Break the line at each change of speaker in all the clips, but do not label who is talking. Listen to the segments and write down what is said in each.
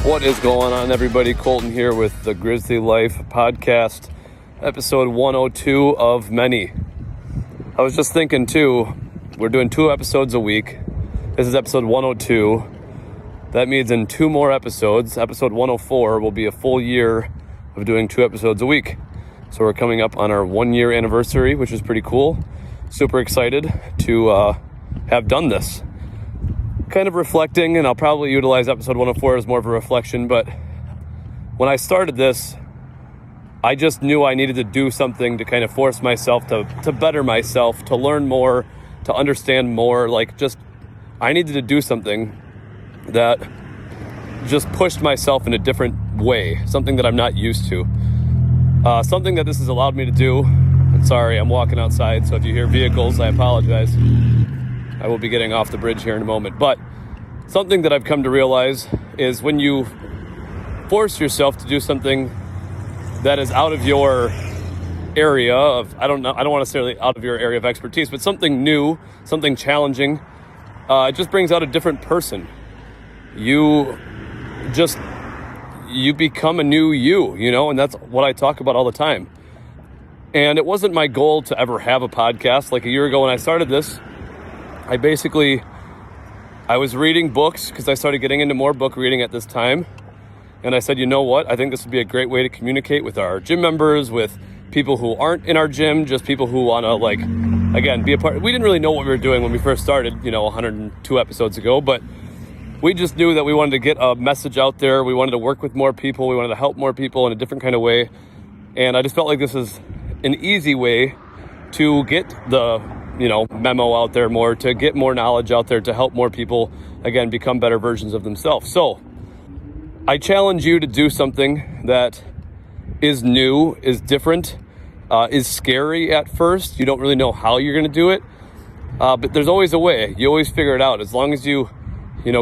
What is going on, everybody? Colton here with the Grizzly Life Podcast, episode 102 of many. I was just thinking, too, we're doing 2 episodes a week. This is episode 102. That means in 2 more episodes, episode 104 will be a full year of doing 2 episodes a week. So we're coming up on our 1-year anniversary, which is pretty cool. Super excited to have done this. Kind of reflecting, and I'll probably utilize episode 104 as more of a reflection, but when I started this, I just knew I needed to do something to kind of force myself to better myself, to learn more, to understand more. I needed to do something that just pushed myself in a different way, something that I'm not used to. Something that this has allowed me to do, and sorry, I'm walking outside, so if you hear vehicles, I apologize. I will be getting off the bridge here in a moment. But something that I've come to realize is when you force yourself to do something that is out of your area of, I don't want to say out of your area of expertise, but something new, something challenging, it just brings out a different person. You become a new you, and that's what I talk about all the time. And it wasn't my goal to ever have a podcast. Like a year ago when I started this, I was reading books because I started getting into more book reading at this time. And I said, you know what? I think this would be a great way to communicate with our gym members, with people who aren't in our gym, just people who want to, again, be a part. We didn't really know what we were doing when we first started, 102 episodes ago, but we just knew that we wanted to get a message out there. We wanted to work with more people. We wanted to help more people in a different kind of way. And I just felt like this is an easy way to get the memo out there more, to get more knowledge out there, to help more people, again, become better versions of themselves. So I challenge you to do something that is new, is different, is scary at first. You don't really know how you're going to do it, but there's always a way. You always figure it out. As long as you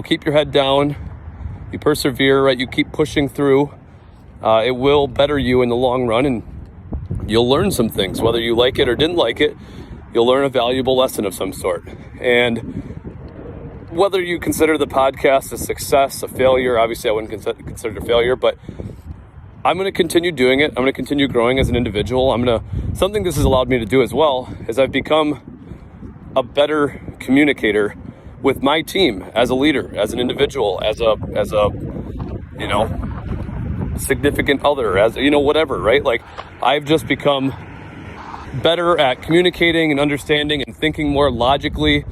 keep your head down, you persevere, right? You keep pushing through. It will better you in the long run, and you'll learn some things. Whether you like it or didn't like it, you'll learn a valuable lesson of some sort. And whether you consider the podcast a success, a failure, obviously I wouldn't consider it a failure, but I'm going to continue doing it. I'm going to continue growing as an individual. Something this has allowed me to do as well is I've become a better communicator with my team as a leader, as an individual, as a significant other, as whatever, right? Like I've just become better at communicating and understanding and thinking more logically.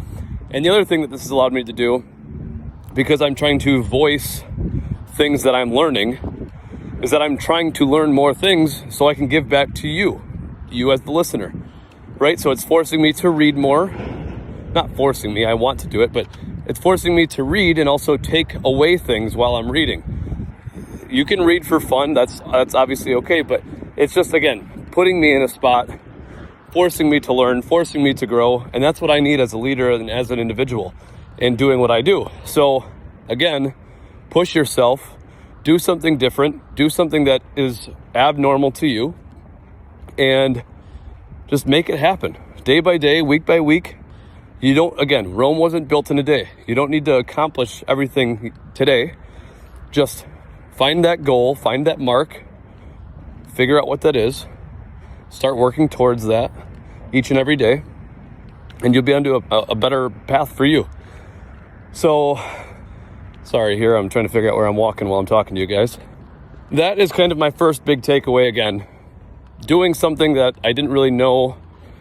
And the other thing that this has allowed me to do, because I'm trying to voice things that I'm learning, is that I'm trying to learn more things so I can give back to you as the listener, right? So it's forcing me to read more. Not forcing me, I want to do it, but it's forcing me to read and also take away things while I'm reading. You can read for fun, that's obviously okay, but it's just, again, putting me in a spot, forcing me to learn, forcing me to grow, and that's what I need as a leader and as an individual in doing what I do. So, again, push yourself, do something different, do something that is abnormal to you, and just make it happen. Day by day, week by week. Rome wasn't built in a day. You don't need to accomplish everything today. Just find that goal, find that mark, figure out what that is, start working towards that each and every day, and you'll be onto a better path for you. So, sorry here, I'm trying to figure out where I'm walking while I'm talking to you guys. That is kind of my first big takeaway again. Doing something that I didn't really know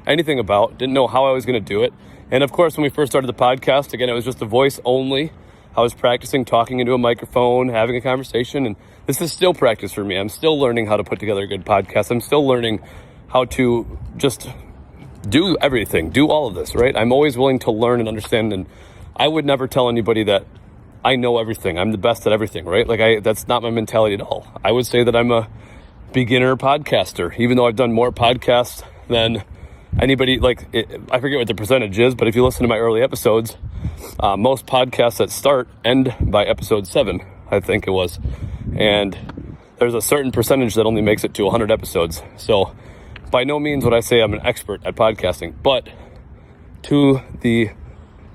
anything about, didn't know how I was going to do it. And of course, when we first started the podcast, again, it was just a voice only. I was practicing talking into a microphone, having a conversation, and this is still practice for me. I'm still learning how to put together a good podcast. I'm still learning how to just do everything, do all of this, right? I'm always willing to learn and understand, and I would never tell anybody that I know everything. I'm the best at everything, right? That's not my mentality at all. I would say that I'm a beginner podcaster, even though I've done more podcasts than anybody. I forget what the percentage is, but if you listen to my early episodes, most podcasts that start end by episode 7, I think it was. And there's a certain percentage that only makes it to 100 episodes. So by no means would I say I'm an expert at podcasting, but to the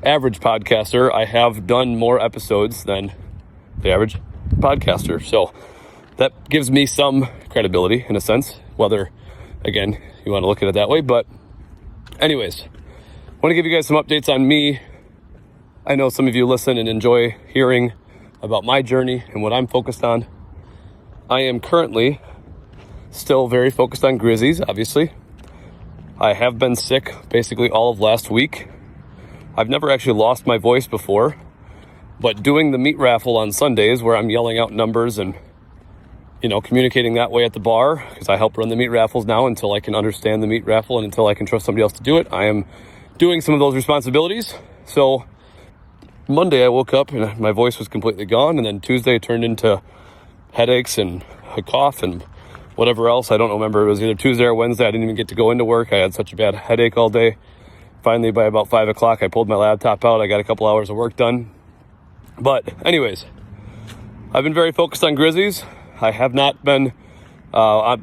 average podcaster, I have done more episodes than the average. podcaster. So that gives me some credibility in a sense, whether, again, you want to look at it that way. But anyways, I want to give you guys some updates on me. I know some of you listen and enjoy hearing about my journey and what I'm focused on. I am currently still very focused on Grizzies, obviously. I have been sick basically all of last week. I've never actually lost my voice before, but doing the meat raffle on Sundays where I'm yelling out numbers and, communicating that way at the bar, because I help run the meat raffles now until I can understand the meat raffle and until I can trust somebody else to do it. I am doing some of those responsibilities. So Monday I woke up and my voice was completely gone, and then Tuesday it turned into headaches and a cough and whatever else. I don't remember. It was either Tuesday or Wednesday. I didn't even get to go into work. I had such a bad headache all day. Finally, by about 5 o'clock, I pulled my laptop out. I got a couple hours of work done. But anyways, I've been very focused on Grizzies. I have not been,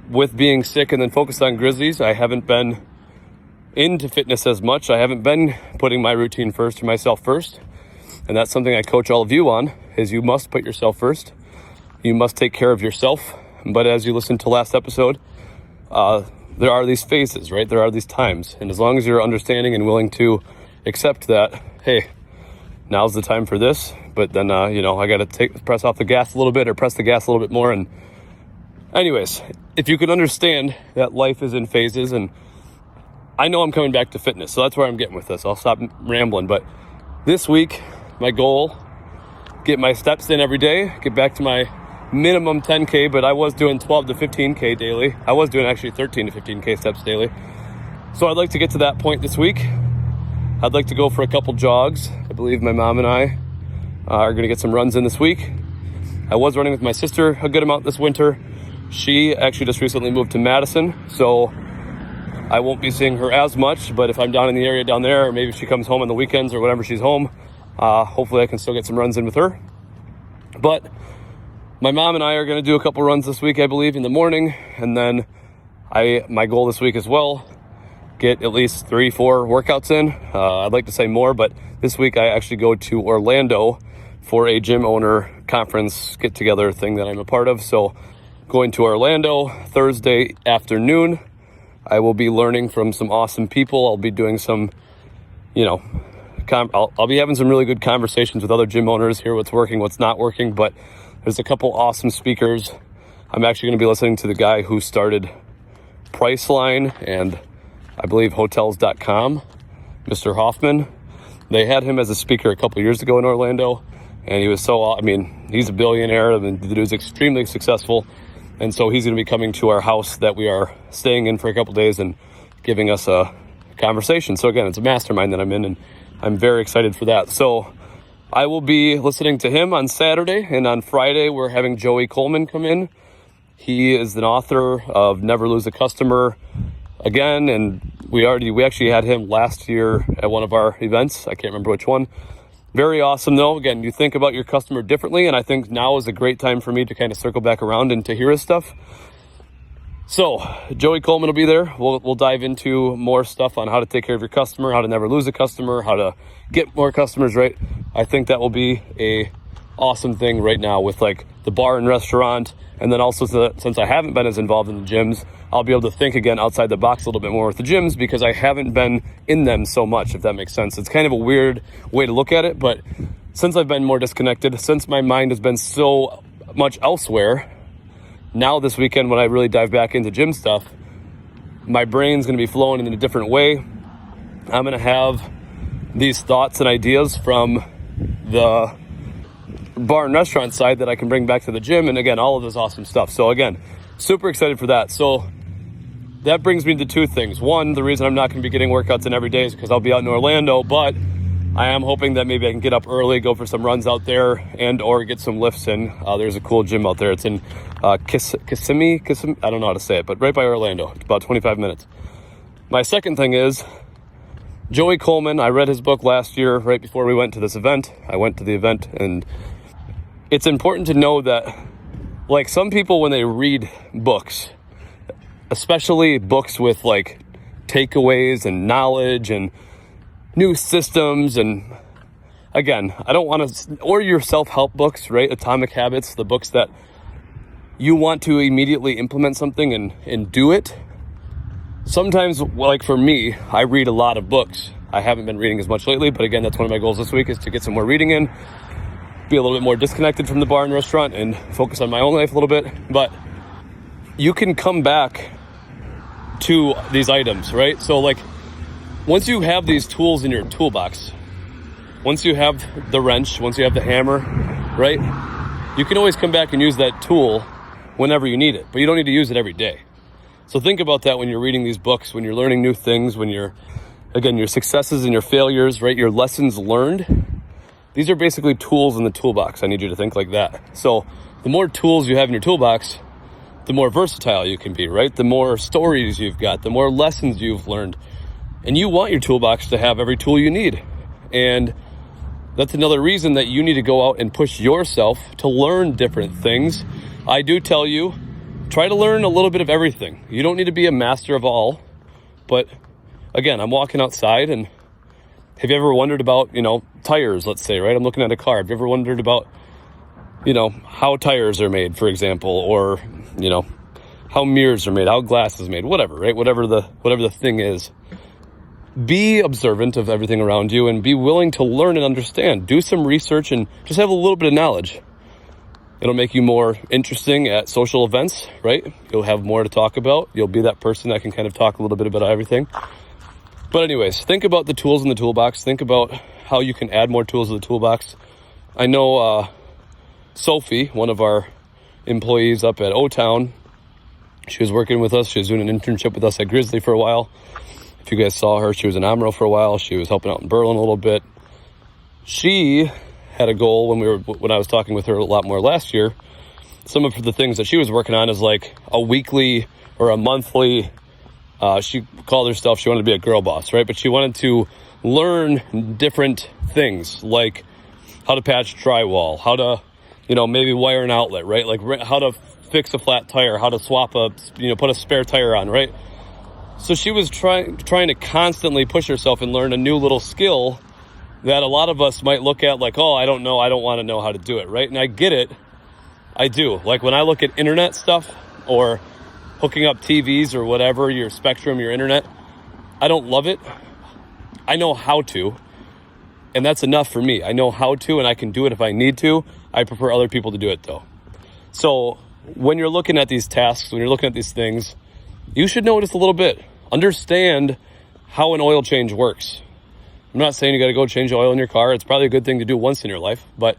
with being sick and then focused on Grizzies, I haven't been into fitness as much. I haven't been putting my routine first or myself first. And that's something I coach all of you on, is you must put yourself first. You must take care of yourself. But as you listened to last episode, there are these phases, right? There are these times. And as long as you're understanding and willing to accept that, hey, now's the time for this. But then, I got to press off the gas a little bit or press the gas a little bit more. And anyways, if you can understand that life is in phases, and I know I'm coming back to fitness, so that's where I'm getting with this. I'll stop rambling. But this week, my goal, get my steps in every day, get back to my minimum 10K, but I was doing 12 to 15K daily. I was doing actually 13 to 15K steps daily. So I'd like to get to that point this week. I'd like to go for a couple jogs. I believe my mom and I are going to get some runs in this week. I was running with my sister a good amount this winter. She actually just recently moved to Madison, so I won't be seeing her as much, but if I'm down in the area down there, or maybe if she comes home on the weekends or whenever she's home, hopefully I can still get some runs in with her. But my mom and I are going to do a couple runs this week, I believe, in the morning. And then my goal this week as well, get at least 3-4 workouts in. I'd like to say more, but this week I actually go to Orlando for a gym owner conference get-together thing that I'm a part of. So going to Orlando Thursday afternoon, I will be learning from some awesome people. I'll be doing some, I'll be having some really good conversations with other gym owners, hear what's working, what's not working, but there's a couple awesome speakers. I'm actually going to be listening to the guy who started Priceline and I believe Hotels.com, Mr. Hoffman. They had him as a speaker a couple years ago in Orlando, and he was he's a billionaire. The dude's extremely successful, and so he's going to be coming to our house that we are staying in for a couple days and giving us a conversation. So again, it's a mastermind that I'm in, and I'm very excited for that. So I will be listening to him on Saturday, and on Friday we're having Joey Coleman come in. He is an author of Never Lose a Customer again, and we actually had him last year at one of our events. I can't remember which one. Very awesome though. Again, you think about your customer differently, and I think now is a great time for me to kind of circle back around and to hear his stuff. So Joey Coleman will be there. We'll dive into more stuff on how to take care of your customer, how to never lose a customer, how to get more customers, right? I think that will be a awesome thing right now with like the bar and restaurant. And then also since I haven't been as involved in the gyms, I'll be able to think again outside the box a little bit more with the gyms because I haven't been in them so much, if that makes sense. It's kind of a weird way to look at it, but since I've been more disconnected, since my mind has been so much elsewhere, now this weekend when I really dive back into gym stuff, my brain's going to be flowing in a different way. I'm going to have these thoughts and ideas from the bar and restaurant side that I can bring back to the gym, and again, all of this awesome stuff. So again, super excited for that. So that brings me to two things. One, the reason I'm not going to be getting workouts in every day is because I'll be out in Orlando, but I am hoping that maybe I can get up early, go for some runs out there, and or get some lifts in. There's a cool gym out there. It's in Kissimmee, I don't know how to say it, but right by Orlando. It's about 25 minutes. My second thing is Joey Coleman. I read his book last year right before we went to this event. I went to the event, and it's important to know that, like, some people when they read books, especially books with like takeaways and knowledge and new systems and again, I don't want to, or your self-help books, right? Atomic Habits, the books that you want to immediately implement something and do it. Sometimes, like for me, I read a lot of books. I haven't been reading as much lately, but again, that's one of my goals this week is to get some more reading in, be a little bit more disconnected from the bar and restaurant and focus on my own life a little bit. But you can come back to these items, right? So like once you have these tools in your toolbox, once you have the wrench, once you have the hammer, right? You can always come back and use that tool whenever you need it, but you don't need to use it every day. So think about that when you're reading these books, when you're learning new things, when you're, again, your successes and your failures, right? Your lessons learned. These are basically tools in the toolbox. I need you to think like that. So the more tools you have in your toolbox, the more versatile you can be, right? The more stories you've got, the more lessons you've learned. And you want your toolbox to have every tool you need. And that's another reason that you need to go out and push yourself to learn different things. I do tell you, try to learn a little bit of everything. You don't need to be a master of all. But again, I'm walking outside, and have you ever wondered about, tires, let's say, right? I'm looking at a car. Have you ever wondered about, how tires are made, for example, or, how mirrors are made, how glass is made, whatever, right? Whatever the thing is. Be observant of everything around you and be willing to learn and understand. Do some research and just have a little bit of knowledge. It'll make you more interesting at social events, right? You'll have more to talk about. You'll be that person that can kind of talk a little bit about everything. But anyways, think about the tools in the toolbox. Think about how you can add more tools to the toolbox. I know Sophie, one of our employees up at O-Town, she was working with us. She was doing an internship with us at Grizzly for a while. If you guys saw her, she was in Amro for a while. She was helping out in Berlin a little bit. She had a goal when I was talking with her a lot more last year. Some of the things that she was working on is like a weekly or a monthly, she called herself, she wanted to be a girl boss, right? But she wanted to learn different things like how to patch drywall, how to, maybe wire an outlet, right? Like how to fix a flat tire, how to swap put a spare tire on, right? So she was trying to constantly push herself and learn a new little skill that a lot of us might look at like, oh, I don't know, I don't want to know how to do it, right? And I get it. I do. Like when I look at internet stuff or hooking up TVs or whatever, your Spectrum, your internet, I don't love it. I know how to, and that's enough for me. I know how to, and I can do it if I need to. I prefer other people to do it though. So when you're looking at these tasks, when you're looking at these things, you should know just a little bit. Understand how an oil change works. I'm not saying you got to go change the oil in your car. It's probably a good thing to do once in your life, but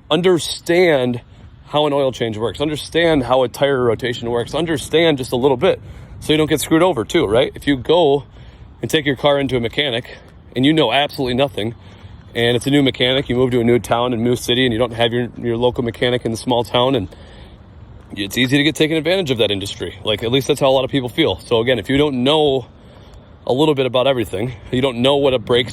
understand how an oil change works. Understand how a tire rotation works. Understand just a little bit so you don't get screwed over too, right? If you go and take your car into a mechanic and you know absolutely nothing, and it's a new mechanic, you move to a new town and new city, and you don't have your local mechanic in the small town, and it's easy to get taken advantage of that industry. Like, at least that's how a lot of people feel. So again, if you don't know a little bit about everything, you don't know what a brake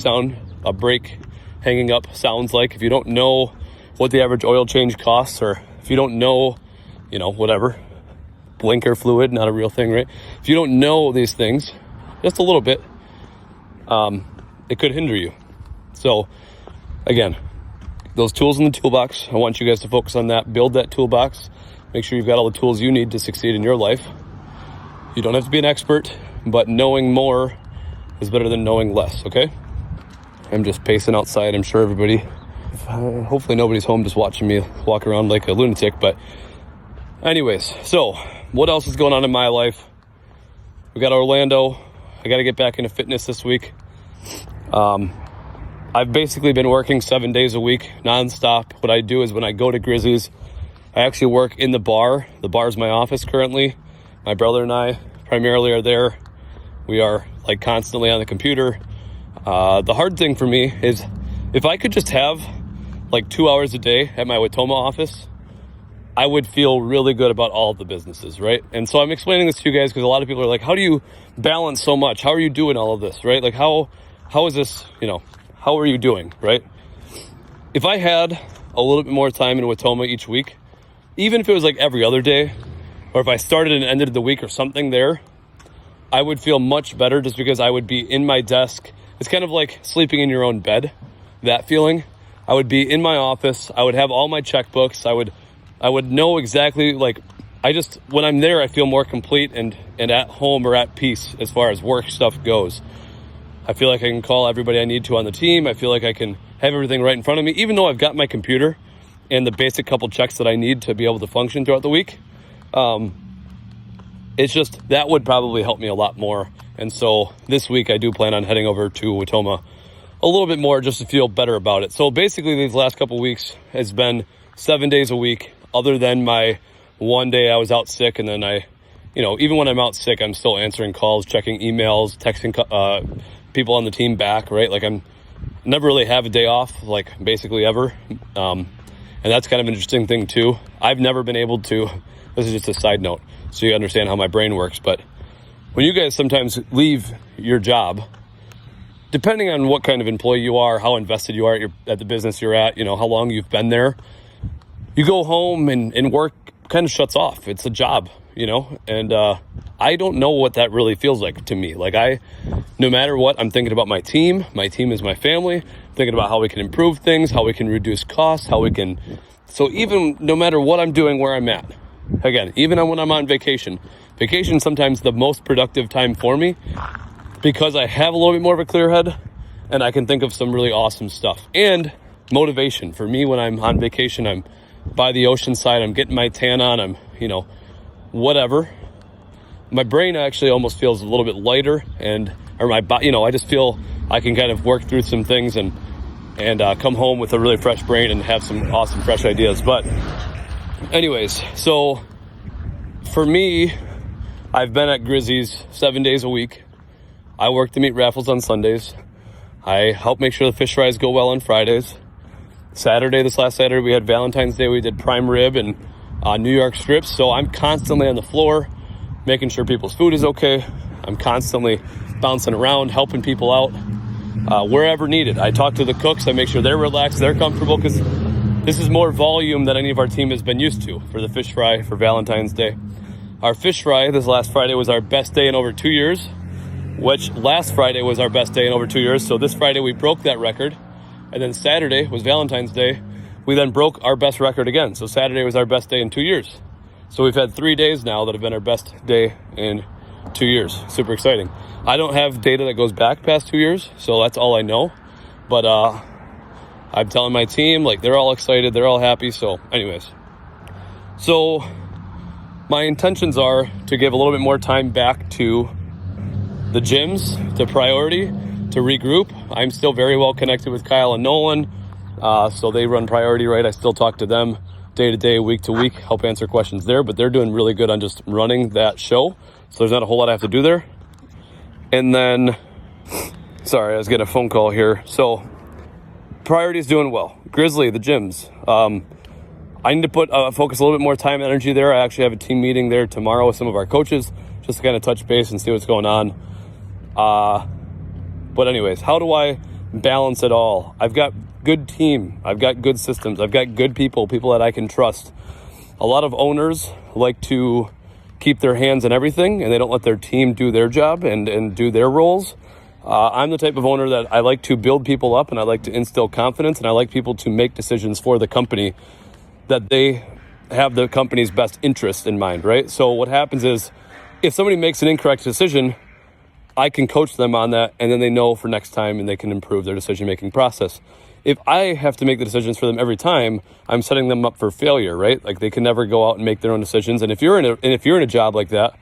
hanging up sounds like, if you don't know what the average oil change costs, or if you don't know, whatever, blinker fluid, not a real thing, right? If you don't know these things, just a little bit, it could hinder you. So again, those tools in the toolbox, I want you guys to focus on that, build that toolbox. Make sure you've got all the tools you need to succeed in your life. You don't have to be an expert, but knowing more is better than knowing less, okay? I'm just pacing outside. I'm sure hopefully nobody's home just watching me walk around like a lunatic. But anyways, so what else is going on in my life? We got Orlando. I got to get back into fitness this week. I've basically been working 7 days a week, nonstop. What I do is when I go to Grizzy's, I actually work in the bar. The bar is my office currently. My brother and I primarily are there. We are like constantly on the computer. The hard thing for me is if I could just have like 2 hours a day at my Watoma office, I would feel really good about all of the businesses, right? And so I'm explaining this to you guys because a lot of people are like, how do you balance so much? How are you doing all of this, right? Like how is this, how are you doing, right? If I had a little bit more time in Watoma each week, even if it was like every other day, or if I started and ended the week or something there, I would feel much better just because I would be in my desk. It's kind of like sleeping in your own bed, that feeling. I would be in my office. I would have all my checkbooks. I would know exactly, like, when I'm there, I feel more complete and at home or at peace as far as work stuff goes. I feel like I can call everybody I need to on the team. I feel like I can have everything right in front of me, even though I've got my computer and the basic couple checks that I need to be able to function throughout the week. It's just, that would probably help me a lot more. And so this week I do plan on heading over to Watoma a little bit more just to feel better about it. So basically these last couple weeks has been 7 days a week, other than my one day I was out sick. And then even when I'm out sick, I'm still answering calls, checking emails, texting people on the team back, right? Like, I'm never really have a day off, like, basically ever. And that's kind of an interesting thing too. I've never been able to, this is just a side note, so you understand how my brain works. But when you guys sometimes leave your job, depending on what kind of employee you are, how invested you are at the business you're at, how long you've been there, you go home and work kind of shuts off. It's a job, and I don't know what that really feels like to me. Like, no matter what, I'm thinking about my team. My team is my family. Thinking about how we can improve things, how we can reduce costs, so even no matter what I'm doing, where I'm at, again, even when I'm on vacation sometimes the most productive time for me, because I have a little bit more of a clear head and I can think of some really awesome stuff. And motivation for me when I'm on vacation, I'm by the ocean side, I'm getting my tan on, I'm, whatever. My brain actually almost feels a little bit lighter, or my body, I just feel I can kind of work through some things and come home with a really fresh brain and have some awesome fresh ideas. But anyways, so for me, I've been at Grizzy's 7 days a week. I work the meat raffles on Sundays. I help make sure the fish fries go well on Fridays. This last Saturday, we had Valentine's Day. We did prime rib and New York strips. So I'm constantly on the floor, making sure people's food is okay. I'm constantly bouncing around, helping people out wherever needed. I talk to the cooks. I make sure they're relaxed, they're comfortable, because this is more volume than any of our team has been used to for the fish fry for Valentine's Day. Our fish fry this last Friday was our best day in over 2 years, which last Friday was our best day in over 2 years. So this Friday we broke that record. And then Saturday was Valentine's Day. We then broke our best record again. So Saturday was our best day in 2 years. So we've had 3 days now that have been our best day in 2 years. Super exciting. I don't have data that goes back past 2 years, so that's all I know. But I'm telling my team, like, they're all excited, they're all happy. So anyways, so my intentions are to give a little bit more time back to the gyms, to priority, to regroup. I'm still very well connected with Kyle and Nolan. So they run priority, right? I still talk to them day to day, week to week, help answer questions there, but they're doing really good on just running that show. So there's not a whole lot I have to do there. And then, sorry, I was getting a phone call here. So priority is doing well. Grizzly, the gyms. I need to put focus a little bit more time and energy there. I actually have a team meeting there tomorrow with some of our coaches just to kind of touch base and see what's going on. But anyways, how do I balance it all? I've got good team. I've got good systems. I've got good people that I can trust. A lot of owners like to keep their hands in everything and they don't let their team do their job and do their roles. I'm the type of owner that I like to build people up and I like to instill confidence and I like people to make decisions for the company that they have the company's best interest in mind, right? So what happens is if somebody makes an incorrect decision, I can coach them on that and then they know for next time and they can improve their decision-making process. If I have to make the decisions for them every time, I'm setting them up for failure, right? Like they can never go out and make their own decisions. And if you're in a job like that,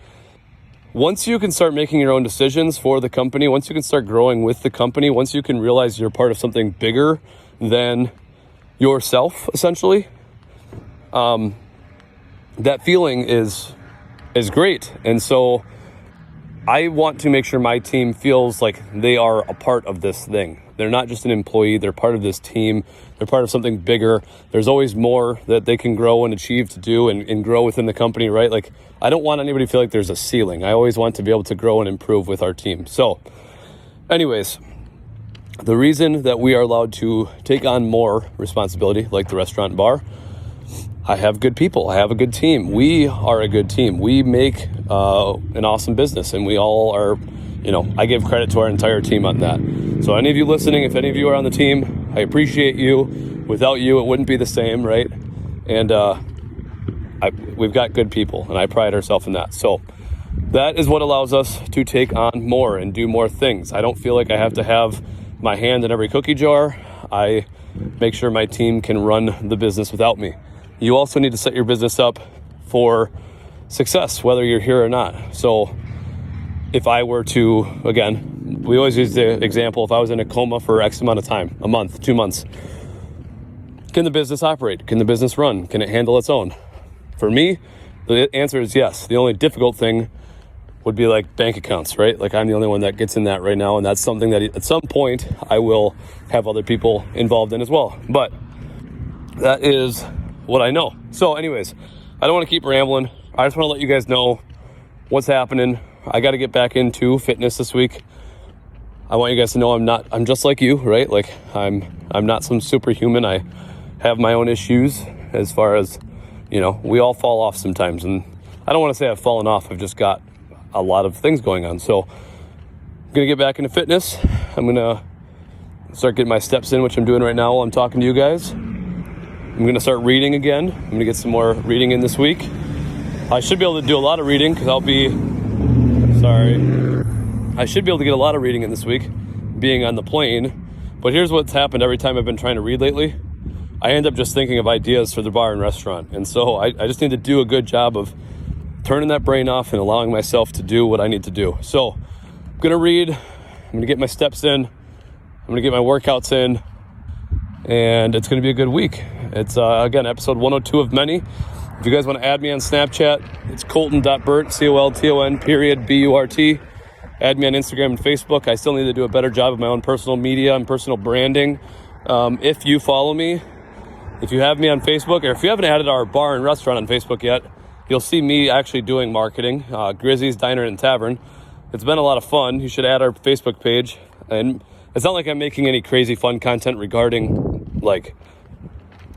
once you can start making your own decisions for the company, once you can start growing with the company, once you can realize you're part of something bigger than yourself, essentially, that feeling is great. And so I want to make sure my team feels like they are a part of this thing. They're not just an employee. They're part of this team. They're part of something bigger. There's always more that they can grow and achieve to do and grow within the company, right? Like, I don't want anybody to feel like there's a ceiling. I always want to be able to grow and improve with our team. So anyways, the reason that we are allowed to take on more responsibility, like the restaurant and bar, I have good people. I have a good team. We are a good team. We make an awesome business, and we all are, I give credit to our entire team on that. So any of you listening, if any of you are on the team, I appreciate you. Without you, it wouldn't be the same, right? And we've got good people, and I pride ourselves in that. So that is what allows us to take on more and do more things. I don't feel like I have to have my hand in every cookie jar. I make sure my team can run the business without me. You also need to set your business up for success, whether you're here or not. So if I were to, again, we always use the example, if I was in a coma for X amount of time, a month, 2 months, can the business operate? Can the business run? Can it handle its own? For me, the answer is yes. The only difficult thing would be like bank accounts, right? Like I'm the only one that gets in that right now. And that's something that at some point I will have other people involved in as well. But that is what I know. So anyways, I don't want to keep rambling. I just want to let you guys know what's happening. I got to get back into fitness this week. I want you guys to know I'm just like you, right? Like I'm not some superhuman. I have my own issues as far as, we all fall off sometimes. And I don't want to say I've fallen off. I've just got a lot of things going on. So I'm going to get back into fitness. I'm going to start getting my steps in, which I'm doing right now while I'm talking to you guys. I'm going to start reading again. I'm going to get some more reading in this week. I should be able to do a lot of reading because I should be able to get a lot of reading in this week being on the plane. But here's what's happened every time I've been trying to read lately. I end up just thinking of ideas for the bar and restaurant. And so I just need to do a good job of turning that brain off and allowing myself to do what I need to do. So I'm going to read. I'm going to get my steps in. I'm going to get my workouts in. And it's going to be a good week. It's, again, episode 102 of many. If you guys want to add me on Snapchat, it's colton.burt, COLTON.BURT. Add me on Instagram and Facebook. I still need to do a better job of my own personal media and personal branding. If you follow me, if you have me on Facebook, or if you haven't added our bar and restaurant on Facebook yet, you'll see me actually doing marketing, Grizzy's Diner and Tavern. It's been a lot of fun. You should add our Facebook page. And it's not like I'm making any crazy fun content regarding like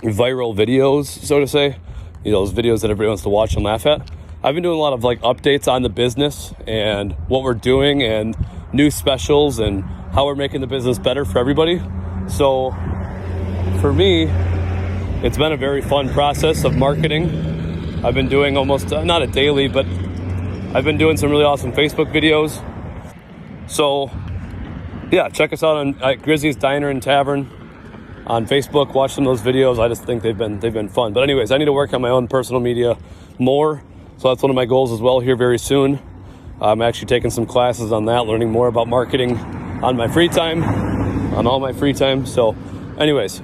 viral videos, so to say. Those videos that everybody wants to watch and laugh at. I've been doing a lot of like updates on the business and what we're doing and new specials and how we're making the business better for everybody. So for me, it's been a very fun process of marketing. I've been doing almost, not a daily, but I've been doing some really awesome Facebook videos. So yeah, check us out on Grizzy's Diner and Tavern on Facebook. Watch some of those videos. I just think they've been fun. But anyways, I need to work on my own personal media more. So that's one of my goals as well here very soon. I'm actually taking some classes on that, learning more about marketing on my free time, on all my free time. So anyways,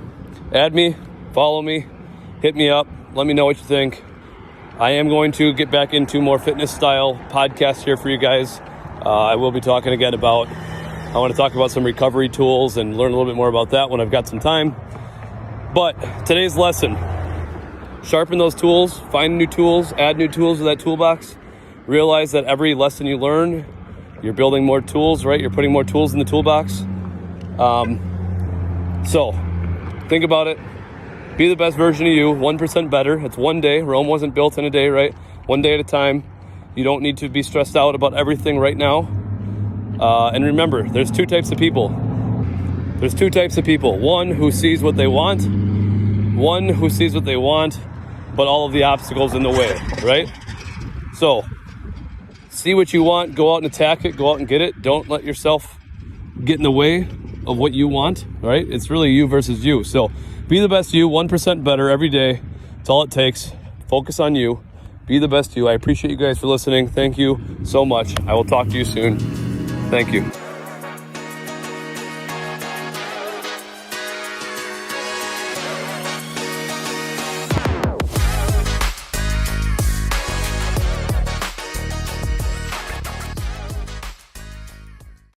add me, follow me, hit me up. Let me know what you think. I am going to get back into more fitness style podcasts here for you guys. I will be talking again about, I want to talk about some recovery tools and learn a little bit more about that when I've got some time. But today's lesson, sharpen those tools, find new tools, add new tools to that toolbox. Realize that every lesson you learn, you're building more tools, right? You're putting more tools in the toolbox. So think about it. Be the best version of you, 1% better. It's one day. Rome wasn't built in a day, right? One day at a time. You don't need to be stressed out about everything right now. And remember, there's two types of people. There's two types of people. One who sees what they want. One who sees what they want, but all of the obstacles in the way, right? So, see what you want, go out and attack it, go out and get it. Don't let yourself get in the way of what you want, right? It's really you versus you. So, be the best you, 1% better every day. It's all it takes. Focus on you. Be the best you. I appreciate you guys for listening. Thank you so much. I will talk to you soon. Thank you.